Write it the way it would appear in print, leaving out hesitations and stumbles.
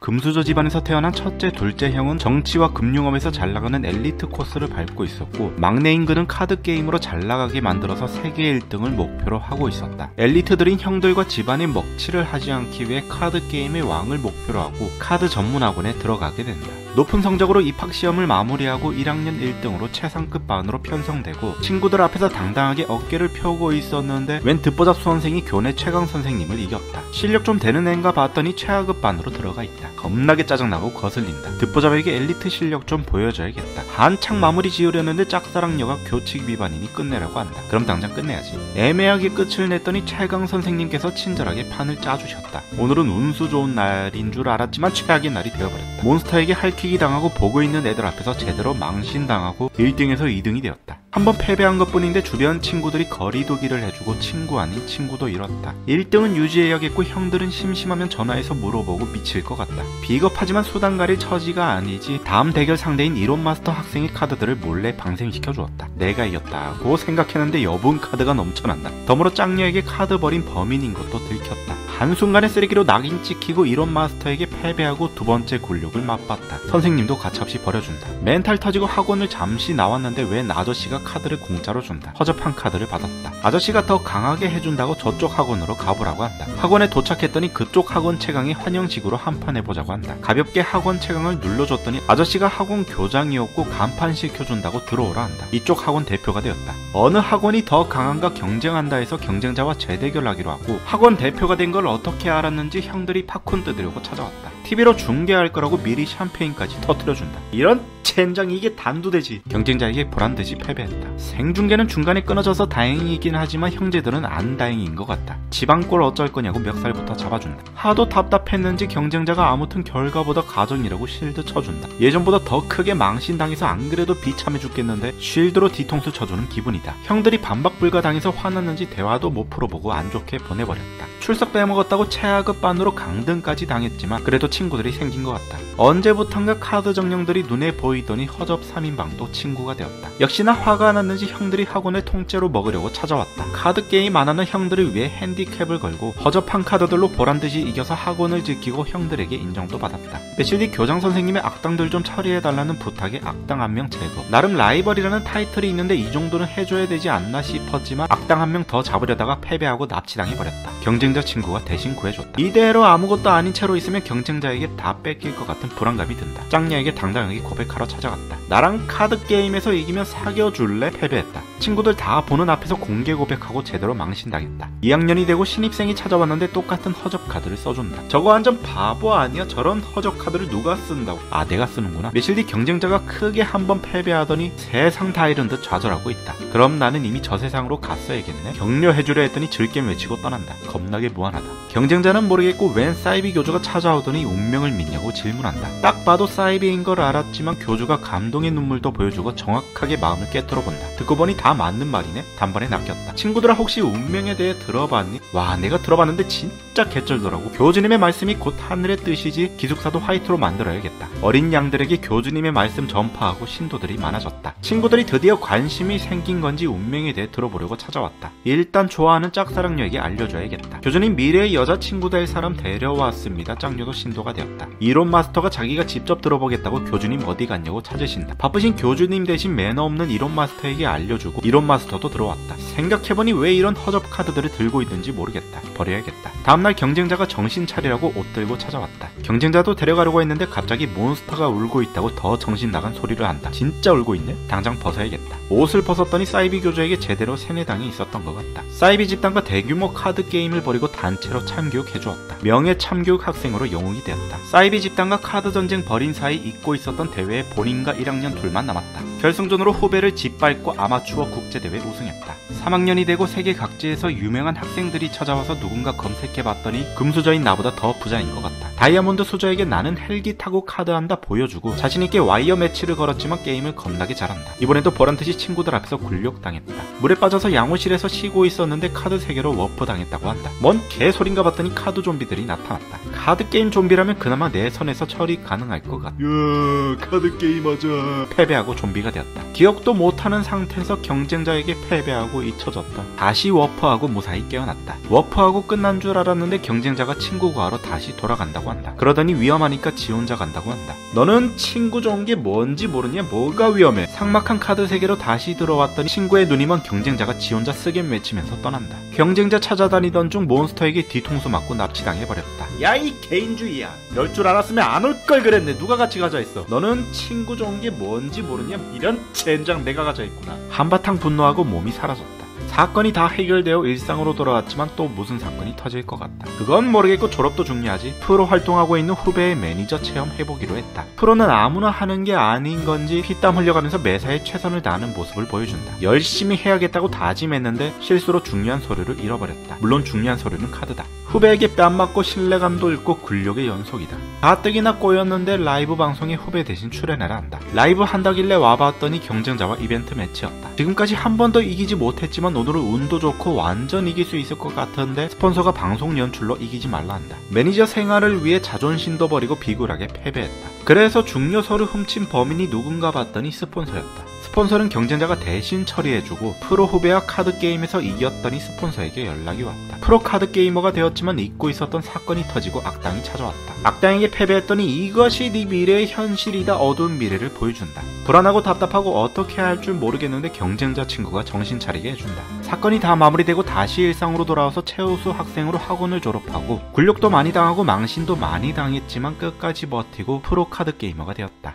금수저 집안에서 태어난 첫째, 둘째 형은 정치와 금융업에서 잘나가는 엘리트 코스를 밟고 있었고, 막내인 그는 카드게임으로 잘나가게 만들어서 세계 1등을 목표로 하고 있었다. 엘리트들인 형들과 집안의 먹칠을 하지 않기 위해 카드게임의 왕을 목표로 하고 카드 전문학원에 들어가게 된다. 높은 성적으로 입학시험을 마무리하고 1학년 1등으로 최상급 반으로 편성되고 친구들 앞에서 당당하게 어깨를 펴고 있었는데 웬 듣보잡 수험생이 교내 최강 선생님을 이겼다. 실력 좀 되는 앤가 봤더니 최하급 반으로 들어가 있다. 겁나게 짜증나고 거슬린다. 듣보잡에게 엘리트 실력 좀 보여줘야겠다. 한창 마무리 지으려는데 짝사랑녀가 교칙 위반이니 끝내라고 한다. 그럼 당장 끝내야지. 애매하게 끝을 냈더니 최강 선생님께서 친절하게 판을 짜주셨다. 오늘은 운수 좋은 날인 줄 알았지만 최악의 날이 되어버렸다. 몬스터에게 할퀴기 당하고 보고 있는 애들 앞에서 제대로 망신당하고 1등에서 2등이 되었다. 한번 패배한 것뿐인데 주변 친구들이 거리두기를 해주고 친구 아닌 친구도 잃었다. 1등은 유지해야겠고 형들은 심심하면 전화해서 물어보고 미칠 것 같다. 비겁하지만 수단 가릴 처지가 아니지 다음 대결 상대인 이론마스터 학생의 카드들을 몰래 방생시켜 주었다. 내가 이겼다고 생각했는데 여분 카드가 넘쳐난다. 덤으로 짱녀에게 카드 버린 범인인 것도 들켰다. 한순간에 쓰레기로 낙인 찍히고 이론마스터에게 패배하고 두 번째 굴욕을 맛봤다. 선생님도 가차없이 버려준다. 멘탈 터지고 학원을 잠시 나왔는데 웬 아저씨가 카드를 공짜로 준다. 허접한 카드를 받았다. 아저씨가 더 강하게 해준다고 저쪽 학원으로 가보라고 한다. 학원에 도착했더니 그쪽 학원 최강의 환영식으로 한판 해보자고 한다. 가볍게 학원 최강을 눌러줬더니 아저씨가 학원 교장이었고 간판시켜준다고 들어오라 한다. 이쪽 학원 대표가 되었다. 어느 학원이 더 강한가 경쟁한다 해서 경쟁자와 재대결하기로 하고 학원 대표가 된 걸 어떻게 알았는지 형들이 팝콘 뜯으려고 찾아왔다. TV로 중계할 거라고 미리 샴페인까지 터뜨려준다. 이런 젠장, 이게 단두대지. 경쟁자에게 보란듯이 패배했다. 생중계는 중간에 끊어져서 다행이긴 하지만 형제들은 안 다행인 것 같다. 지방골 어쩔 거냐고 멱살부터 잡아준다. 하도 답답했는지 경쟁자가 아무튼 결과보다 가정이라고 실드 쳐준다. 예전보다 더 크게 망신당해서 안 그래도 비참해 죽겠는데 쉴드로 뒤통수 쳐주는 기분이다. 형들이 반박불가당해서 화났는지 대화도 못 풀어보고 안 좋게 보내버렸다. 출석 빼먹었다고 최하급 반으로 강등까지 당했지만 그래도 친구들이 생긴 것 같다. 언제부턴가 카드 정령들이 눈에 보이더니 허접 3인방도 친구가 되었다. 역시나 화가 났는지 형들이 학원을 통째로 먹으려고 찾아왔다. 카드게임 안 하는 형들을 위해 핸디캡을 걸고 허접한 카드들로 보란듯이 이겨서 학원을 지키고 형들에게 인정도 받았다. 며칠 뒤 교장 선생님의 악당들 좀 처리해달라는 부탁에 악당 한 명 제거. 나름 라이벌이라는 타이틀이 있는데 이 정도는 해줘야 되지 않나 싶었지만 악당 한 명 더 잡으려다가 패배하고 납치당해버렸다. 경쟁자 친구가 대신 구해줬다. 이대로 아무것도 아닌 채로 있으면 경쟁자에게 다 뺏길 것 같은 불안감이 든다. 짱녀에게 당당하게 고백하러 찾아갔다. 나랑 카드게임에서 이기면 사귀어줄래? 패배했다. 친구들 다 보는 앞에서 공개 고백하고 제대로 망신당했다. 2학년이 되고 신입생이 찾아왔는데 똑같은 허접 카드를 써준다. 저거 완전 바보 아니야? 저런 허접 카드를 누가 쓴다고? 아, 내가 쓰는구나. 며칠 뒤 경쟁자가 크게 한번 패배하더니 세상 다 잃은 듯 좌절하고 있다. 그럼 나는 이미 저 세상으로 갔어야겠네. 격려해주려 했더니 즐겜 외치고 떠난다. 겁나게 무한하다. 경쟁자는 모르겠고 웬 사이비 교주가 찾아오더니 운명을 믿냐고 질문한다. 딱 봐도 사이비인 걸 알았지만 교주가 감동의 눈물도 보여주고 정확하게 마음을 깨뚫어 본다. 듣고 보니 다 맞는 말이네. 단번에 낚였다. 친구들아, 혹시 운명에 대해 들어봤니? 와, 내가 들어봤는데 진짜 개쩔더라고. 교주님의 말씀이 곧 하늘의 뜻이지. 기숙사도 화이트로 만들어야겠다. 어린 양들에게 교주님의 말씀 전파하고 신도들이 많아졌다. 친구들이 드디어 관심이 생긴 건지 운명에 대해 들어보려고 찾아왔다. 일단 좋아하는 짝사랑녀에게 알려줘야겠다. 교주님, 미래의 여자친구 될 사람 데려왔습니다. 짱녀도 신도가 되었다. 이론 마스터가 자기가 직접 들어보겠다고 교주님 어디 갔냐고 찾으신다. 바쁘신 교주님 대신 매너 없는 이론 마스터에게 알려주고 이론 마스터도 들어왔다. 생각해보니 왜 이런 허접 카드들을 들고 있는지 모르겠다. 버려야겠다. 다음날 경쟁자가 정신 차리라고 옷 들고 찾아왔다. 경쟁자도 데려가려고 했는데 갑자기 몬스터가 울고 있다고 더 정신 나간 소리를 한다. 진짜 울고 있네? 당장 벗어야겠다. 옷을 벗었더니 사이비 교주에게 제대로 세뇌당해 있었던 것 같다. 사이비 집단과 대규모 카드 게임을 벌이고 단체로 참교육해주었다. 명예 참교육 학생으로 영웅이 되었다. 사이비 집단과 카드 전쟁 벌인 사이 잊고 있었던 대회에 본인과 1학년 둘만 남았다. 결승전으로 후배를 짓밟고 아마추어 국제대회 우승했다. 3학년이 되고 세계 각지에서 유명한 학생들이 찾아와서 누군가 검색해봤더니 금수저인 나보다 더 부자인 것 같다. 다이아몬드 수저에게 나는 헬기 타고 카드한다 보여주고 자신있게 와이어 매치를 걸었지만 게임을 겁나게 잘한다. 이번에도 보란듯이 친구들 앞에서 굴욕당했다. 물에 빠져서 양호실에서 쉬고 있었는데 카드 3개로 워프 당했다고 한다. 뭔 개소린가 봤더니 카드 좀비들이 나타났다. 카드게임 좀비라면 그나마 내 선에서 처리 가능할 것 같다. 야, 카드게임 하자. 패배하고 좀비가 되었다. 기억도 못하는 상태에서 경쟁자에게 패배하고 잊혀졌다. 다시 워프하고 무사히 깨어났다. 워프하고 끝난 줄 알았는데 경쟁자가 친구 구하러 다시 돌아간다고 간다고 한다. 그러더니 위험하니까 지 혼자 간다고 한다. 너는 친구 좋은 게 뭔지 모르냐? 뭐가 위험해? 삭막한 카드 세계로 다시 들어왔더니 친구의 눈이 먼 경쟁자가 지 혼자 쓰겜 외치면서 떠난다. 경쟁자 찾아다니던 중 몬스터에게 뒤통수 맞고 납치당해버렸다. 야, 이 개인주의야. 열 줄 알았으면 안 올 걸 그랬네. 누가 같이 가자 했어. 너는 친구 좋은 게 뭔지 모르냐? 이런 젠장 내가 가자 했구나. 한바탕 분노하고 몸이 사라졌다. 사건이 다 해결되어 일상으로 돌아왔지만 또 무슨 사건이 터질 것 같다. 그건 모르겠고 졸업도 중요하지. 프로 활동하고 있는 후배의 매니저 체험 해보기로 했다. 프로는 아무나 하는 게 아닌 건지 피땀 흘려가면서 매사에 최선을 다하는 모습을 보여준다. 열심히 해야겠다고 다짐했는데 실수로 중요한 서류를 잃어버렸다. 물론 중요한 서류는 카드다. 후배에게 뺨 맞고 신뢰감도 잃고 굴욕의 연속이다. 가뜩이나 꼬였는데 라이브 방송에 후배 대신 출연해라 한다. 라이브 한다길래 와봤더니 경쟁자와 이벤트 매치였다. 지금까지 한 번도 이기지 못했지만 오늘은 운도 좋고 완전 이길 수 있을 것 같은데 스폰서가 방송 연출로 이기지 말라 한다. 매니저 생활을 위해 자존심도 버리고 비굴하게 패배했다. 그래서 중요 서류 훔친 범인이 누군가 봤더니 스폰서였다. 스폰서는 경쟁자가 대신 처리해주고 프로 후배와 카드게임에서 이겼더니 스폰서에게 연락이 왔다. 프로 카드게이머가 되었지만 잊고 있었던 사건이 터지고 악당이 찾아왔다. 악당에게 패배했더니 이것이 네 미래의 현실이다. 어두운 미래를 보여준다. 불안하고 답답하고 어떻게 할 줄 모르겠는데 경쟁자 친구가 정신 차리게 해준다. 사건이 다 마무리되고 다시 일상으로 돌아와서 최우수 학생으로 학원을 졸업하고 굴욕도 많이 당하고 망신도 많이 당했지만 끝까지 버티고 프로 카드게이머가 되었다.